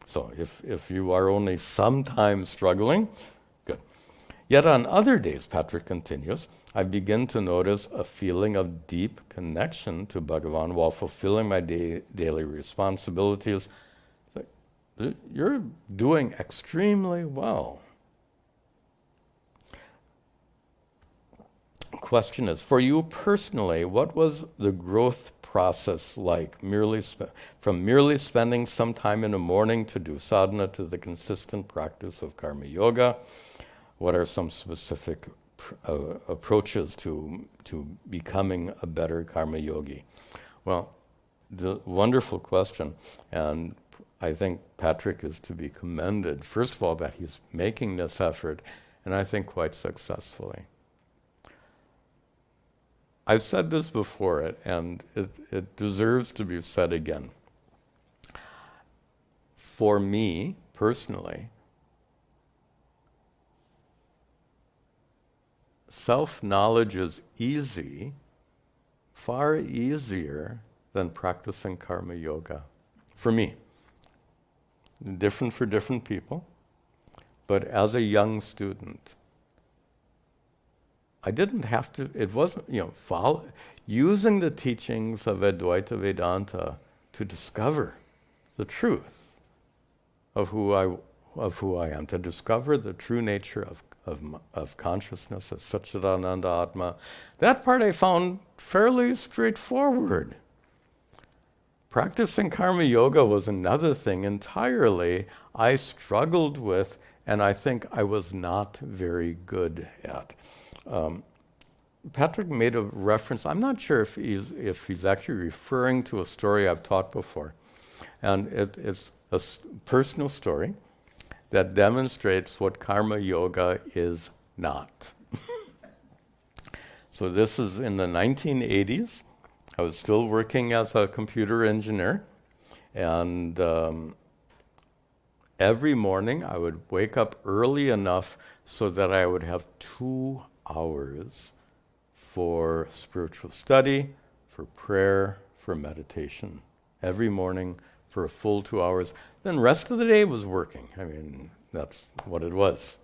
So if you are only sometimes struggling, good. Yet on other days, Patrick continues, I begin to notice a feeling of deep connection to Bhagavan while fulfilling my daily responsibilities. You're doing extremely well. Question is, for you personally, what was the growth process like, from merely spending some time in the morning to do sadhana to the consistent practice of karma yoga? What are some specific approaches to becoming a better karma yogi? Well, the wonderful question, and I think Patrick is to be commended, first of all, that he's making this effort, and I think quite successfully. I've said this before, and it deserves to be said again. For me, personally, self-knowledge is easy, far easier than practicing karma yoga. For me. Different for different people. But as a young student, I didn't have to, it wasn't, using the teachings of Advaita Vedanta to discover the truth of who I am, to discover the true nature of consciousness as Satchidananda Atma. That part I found fairly straightforward. Practicing karma yoga was another thing entirely I struggled with, and I think I was not very good at. Patrick made a reference. I'm not sure if he's actually referring to a story I've taught before. And it's a personal story that demonstrates what karma yoga is not. So this is in the 1980s. I was still working as a computer engineer, and every morning I would wake up early enough so that I would have 2 hours for spiritual study, for prayer, for meditation. Every morning for a full 2 hours. Then the rest of the day was working. I mean, that's what it was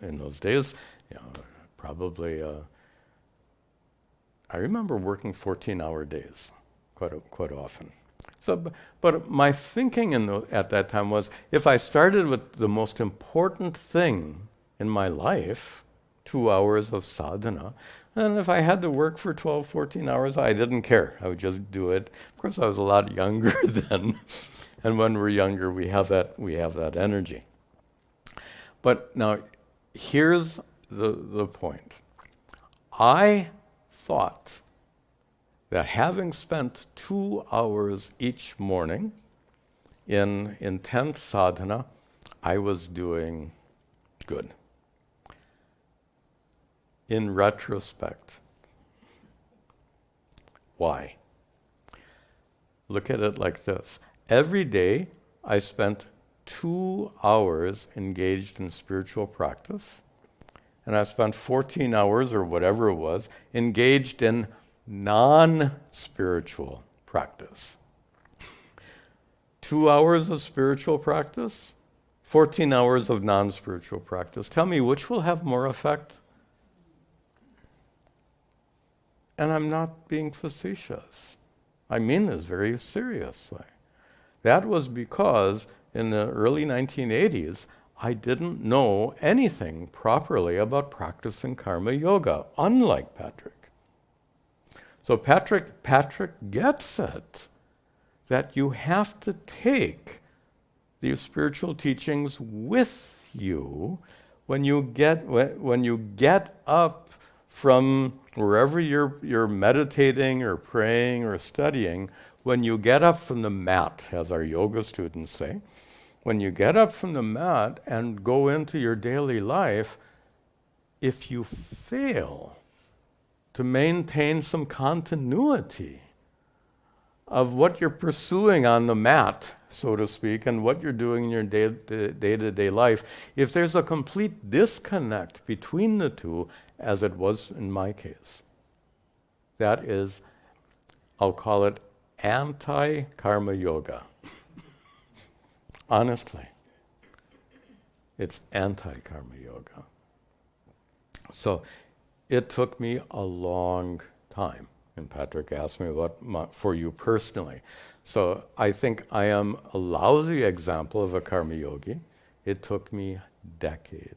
in those days. Probably, I remember working 14-hour days quite often. So, but my thinking at that time was, if I started with the most important thing in my life, 2 hours of sadhana, and if I had to work for 12, 14 hours, I didn't care. I would just do it. Of course, I was a lot younger then. And when we're younger, we have that energy. But now, here's the point. I thought that having spent 2 hours each morning in intense sadhana, I was doing good. In retrospect, why? Look at it like this. Every day, I spent 2 hours engaged in spiritual practice, and I spent 14 hours, or whatever it was, engaged in non-spiritual practice. 2 hours of spiritual practice, 14 hours of non-spiritual practice. Tell me, which will have more effect? And I'm not being facetious. I mean this very seriously. That was because in the early 1980s, I didn't know anything properly about practicing karma yoga, unlike Patrick. So Patrick gets it, that you have to take these spiritual teachings with you when you get up from wherever you're meditating or praying or studying. When you get up from the mat, as our yoga students say, when you get up from the mat and go into your daily life, if you fail to maintain some continuity of what you're pursuing on the mat, so to speak, and what you're doing in your day-to-day life, if there's a complete disconnect between the two, as it was in my case, that is, I'll call it anti-karma yoga. Honestly, it's anti-karma yoga. So it took me a long time. And Patrick asked me about for you personally. So I think I am a lousy example of a karma yogi. It took me decades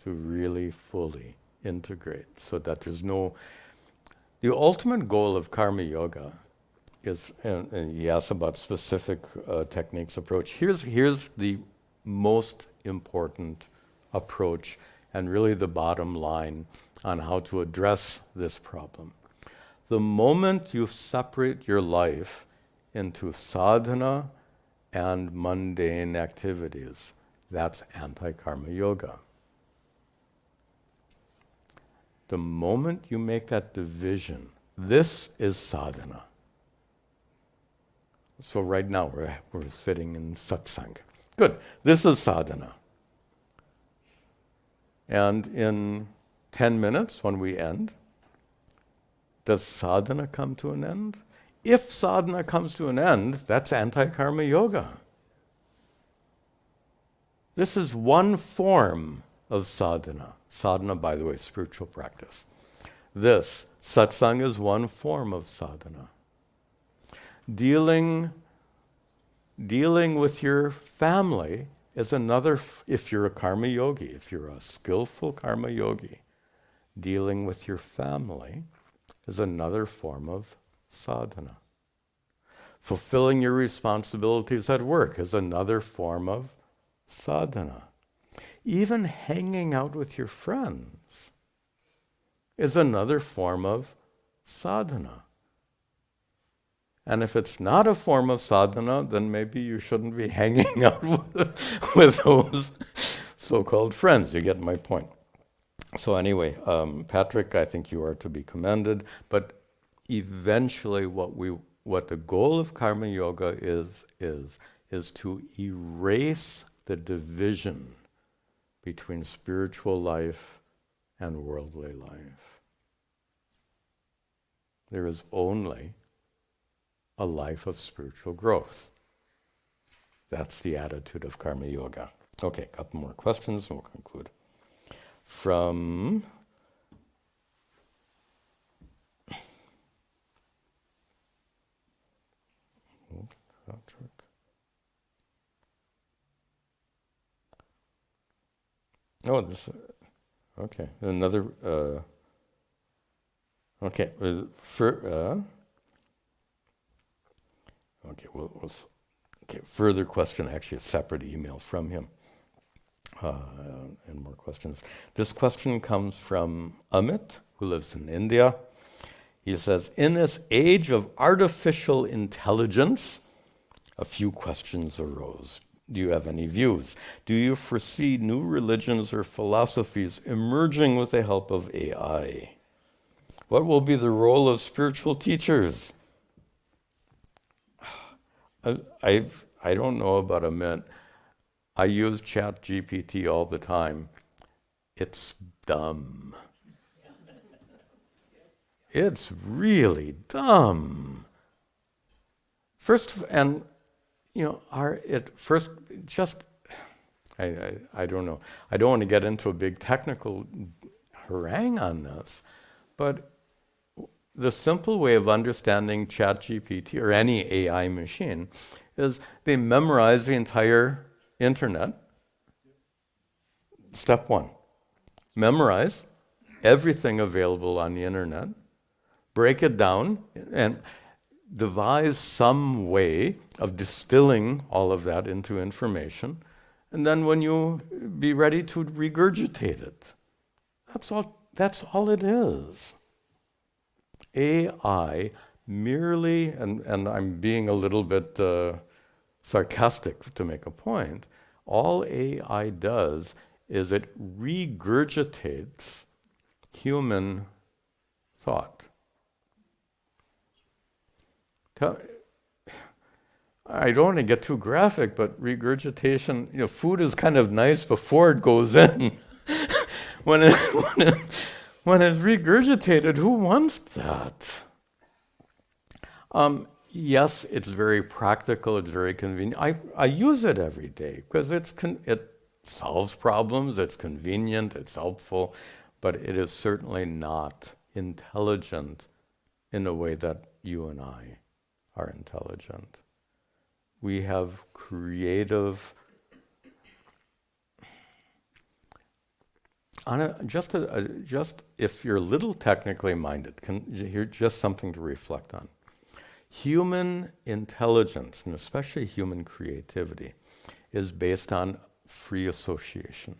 to really fully integrate so that there's no... The ultimate goal of karma yoga is, and he asks about specific techniques approach. Here's the most important approach and really the bottom line on how to address this problem. The moment you separate your life into sadhana and mundane activities, that's anti-karma yoga. The moment you make that division, this is sadhana. So right now we're sitting in satsang. Good, this is sadhana. And in 10 minutes when we end, does sadhana come to an end? If sadhana comes to an end, that's anti-karma yoga. This is one form of sadhana. Sadhana, by the way, spiritual practice. This, satsang, is one form of sadhana. Dealing dealing with your family is another, if you're a karma yogi, if you're a skillful karma yogi, dealing with your family is another form of sadhana. Fulfilling your responsibilities at work is another form of sadhana. Even hanging out with your friends is another form of sadhana. And if it's not a form of sadhana, then maybe you shouldn't be hanging out with those so-called friends. You get my point. So anyway, Patrick, I think you are to be commended. But eventually what the goal of karma yoga is to erase the division between spiritual life and worldly life. There is only a life of spiritual growth. That's the attitude of karma yoga. Okay, a couple more questions and we'll conclude. From Patrick. Oh, this. Okay, another. Okay, okay. Further question. Actually, a separate email from him. And more questions. This question comes from Amit, who lives in India. He says, in this age of artificial intelligence, a few questions arose. Do you have any views? Do you foresee new religions or philosophies emerging with the help of AI? What will be the role of spiritual teachers? I don't know about Amit. I use ChatGPT all the time. It's dumb. It's really dumb. First, and you know, I don't know. I don't want to get into a big technical harangue on this, but the simple way of understanding ChatGPT or any AI machine is they memorize the entire internet. Step one, memorize everything available on the internet, break it down, and devise some way of distilling all of that into information, and then when you be ready to regurgitate it. That's all it is. AI merely, and I'm being a little bit sarcastic to make a point, all AI does is it regurgitates human thought. I don't want to get too graphic, but regurgitation, you know, food is kind of nice before it goes in. when it's regurgitated, who wants that? Yes, it's very practical, it's very convenient. I use it every day because it solves problems, it's convenient, it's helpful, but it is certainly not intelligent in the way that you and I are intelligent. We have creative, just if you're a little technically minded, here's just something to reflect on. Human intelligence, and especially human creativity, is based on free association,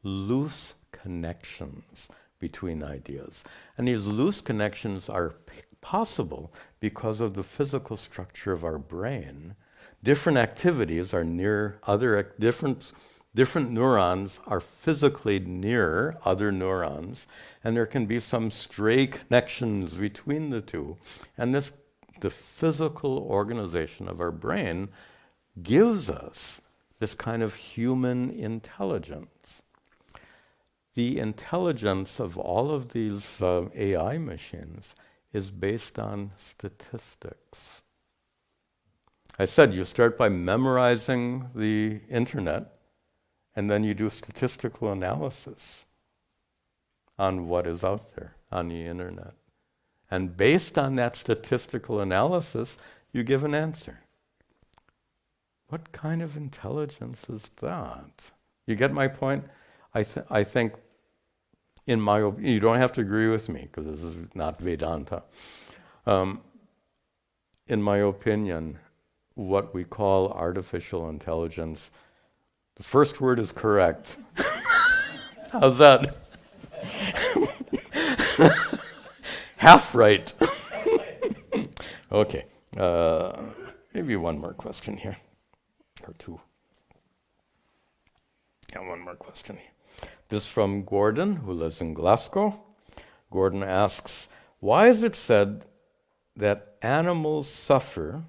loose connections between ideas. And these loose connections are possible because of the physical structure of our brain. Different activities are near other, different neurons are physically near other neurons, and there can be some stray connections between the two. And the physical organization of our brain gives us this kind of human intelligence. The intelligence of all of these AI machines is based on statistics. I said you start by memorizing the internet, and then you do statistical analysis on what is out there on the internet. And based on that statistical analysis, you give an answer. What kind of intelligence is that? You get my point? I think, in my opinion, you don't have to agree with me, because this is not Vedanta. In my opinion, what we call artificial intelligence, the first word is correct. How's that? Half right. Okay. Maybe one more question here. Or two. Yeah, one more question. This from Gordon, who lives in Glasgow. Gordon asks, why is it said that animals suffer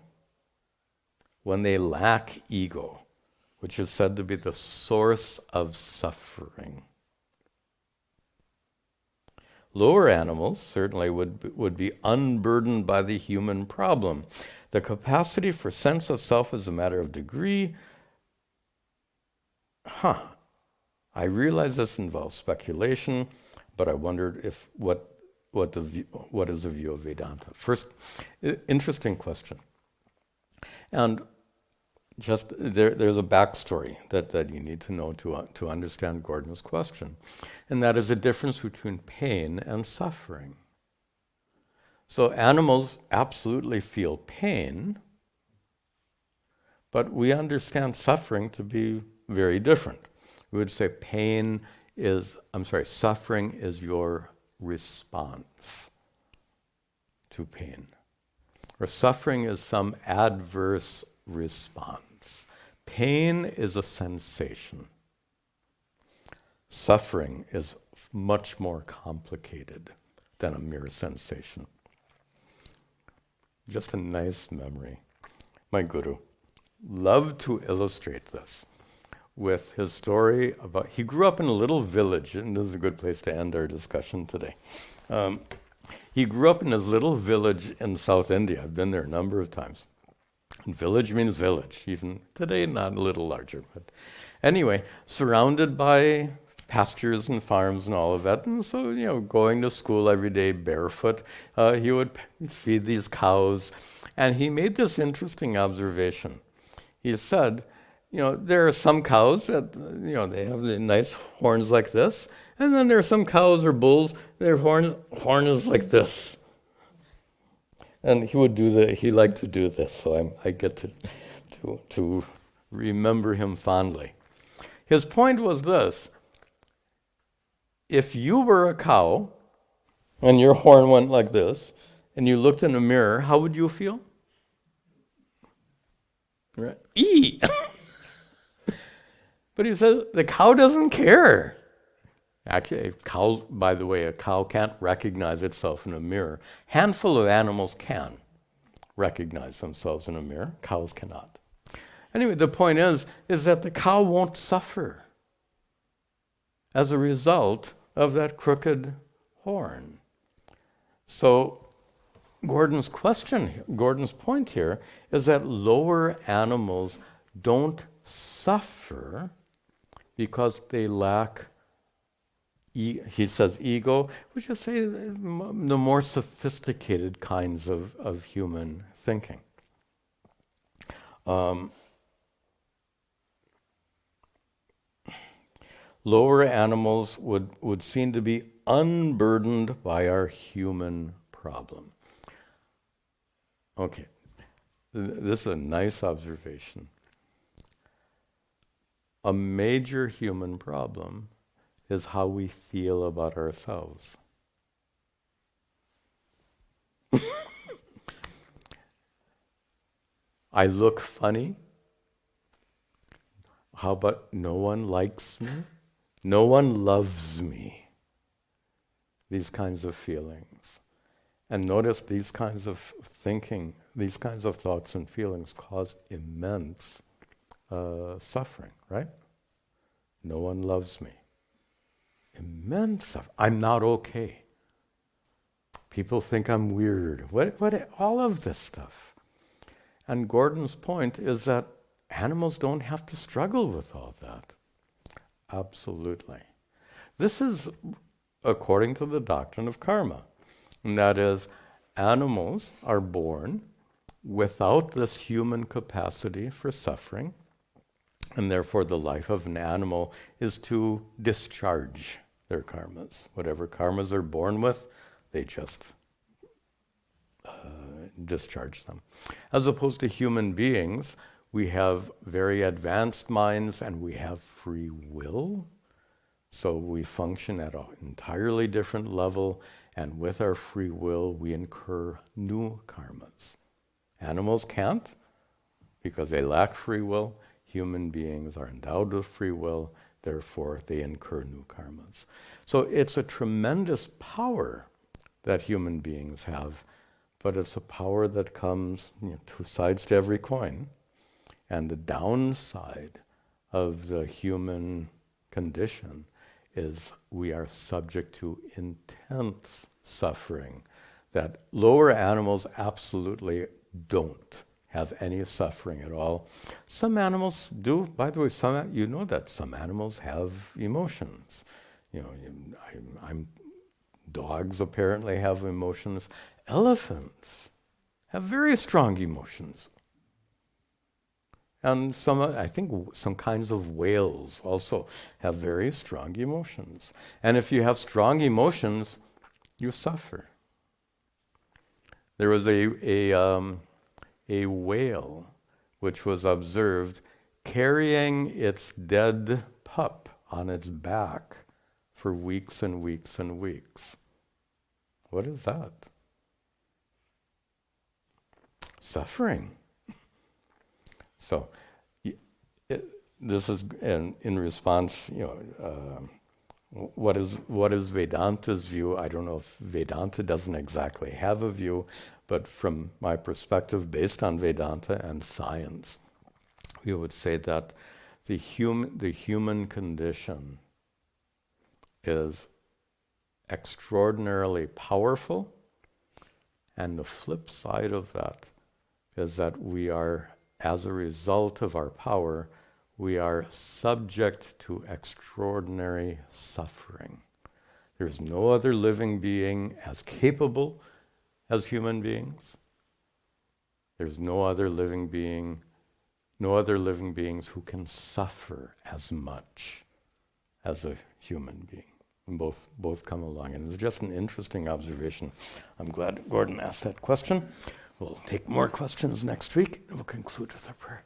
when they lack ego, which is said to be the source of suffering? Lower animals certainly would be unburdened by the human problem. The capacity for sense of self is a matter of degree. I realize this involves speculation, but I wondered if what is the view of Vedanta? First, interesting question. And just there's a backstory that you need to know to understand Gordon's question, and that is the difference between pain and suffering. So animals absolutely feel pain, but we understand suffering to be very different. We would say suffering is your response to pain. Or suffering is some adverse response. Pain is a sensation. Suffering is much more complicated than a mere sensation. Just a nice memory. My guru loved to illustrate this with his story about, he grew up in a little village, and this is a good place to end our discussion today. He grew up in this little village in South India. I've been there a number of times. And village means village, even today not a little larger. But anyway, surrounded by pastures and farms and all of that. And so, going to school every day barefoot, he would feed these cows. And he made this interesting observation. He said, there are some cows that, they have the nice horns like this. And then there are some cows or bulls, their horn is like this. And he liked to do this, so I get to remember him fondly. His point was this: if you were a cow and your horn went like this, and you looked in a mirror, how would you feel? Right? Ee! But he said the cow doesn't care. Actually, a cow can't recognize itself in a mirror. Handful of animals can recognize themselves in a mirror. Cows cannot. Anyway, the point is that the cow won't suffer as a result of that crooked horn. So Gordon's point here is that lower animals don't suffer because they lack, he says, ego, which is, say, the more sophisticated kinds of human thinking. Lower animals would seem to be unburdened by our human problem. Okay, this is a nice observation. A major human problem is how we feel about ourselves. I look funny. How about no one likes me? No one loves me. These kinds of feelings. And notice these kinds of thinking, these kinds of thoughts and feelings cause immense suffering, right? No one loves me. Immense suffering. I'm not okay. People think I'm weird. What? All of this stuff. And Gordon's point is that animals don't have to struggle with all that. Absolutely. This is according to the doctrine of karma. And that is, animals are born without this human capacity for suffering, and therefore the life of an animal is to discharge their karmas. Whatever karmas they're born with, they just discharge them. As opposed to human beings, we have very advanced minds and we have free will. So we function at an entirely different level, and with our free will, we incur new karmas. Animals can't because they lack free will. Human beings are endowed with free will, therefore they incur new karmas. So it's a tremendous power that human beings have, but it's a power that comes, two sides to every coin. And the downside of the human condition is we are subject to intense suffering that lower animals absolutely don't have any suffering at all. Some animals do. By the way, you know that some animals have emotions. Dogs apparently have emotions. Elephants have very strong emotions. And I think some kinds of whales also have very strong emotions. And if you have strong emotions, you suffer. There was a whale which was observed carrying its dead pup on its back for weeks and weeks and weeks. What is that? Suffering. So, this is in response. What is Vedanta's view? I don't know if Vedanta doesn't exactly have a view, but from my perspective, based on Vedanta and science, we would say that the human condition is extraordinarily powerful, and the flip side of that is that we are, as a result of our power, we are subject to extraordinary suffering. There's no other living being as capable as human beings. There's no other living beings who can suffer as much as a human being. And both come along. And it's just an interesting observation. I'm glad Gordon asked that question. We'll take more questions next week, and we'll conclude with a prayer.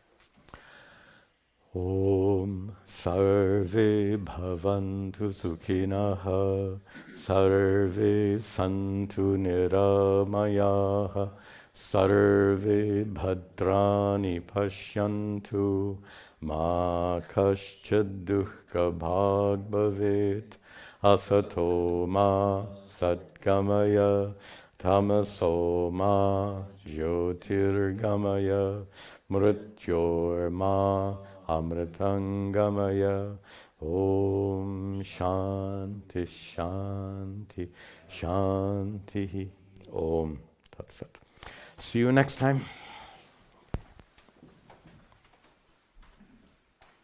Om Sarve Bhavantu Sukhinaha Sarve Santu Niramayaha Sarve Bhadrani Pashyantu Ma Kaschid Dukkha Bhag Bhavet Asato Ma Satgamaya Tamaso Ma Jyotirgamaya Mrityor Ma Amritangamaya. Om Shanti Shanti Shanti. Om Tat Sat. See you next time.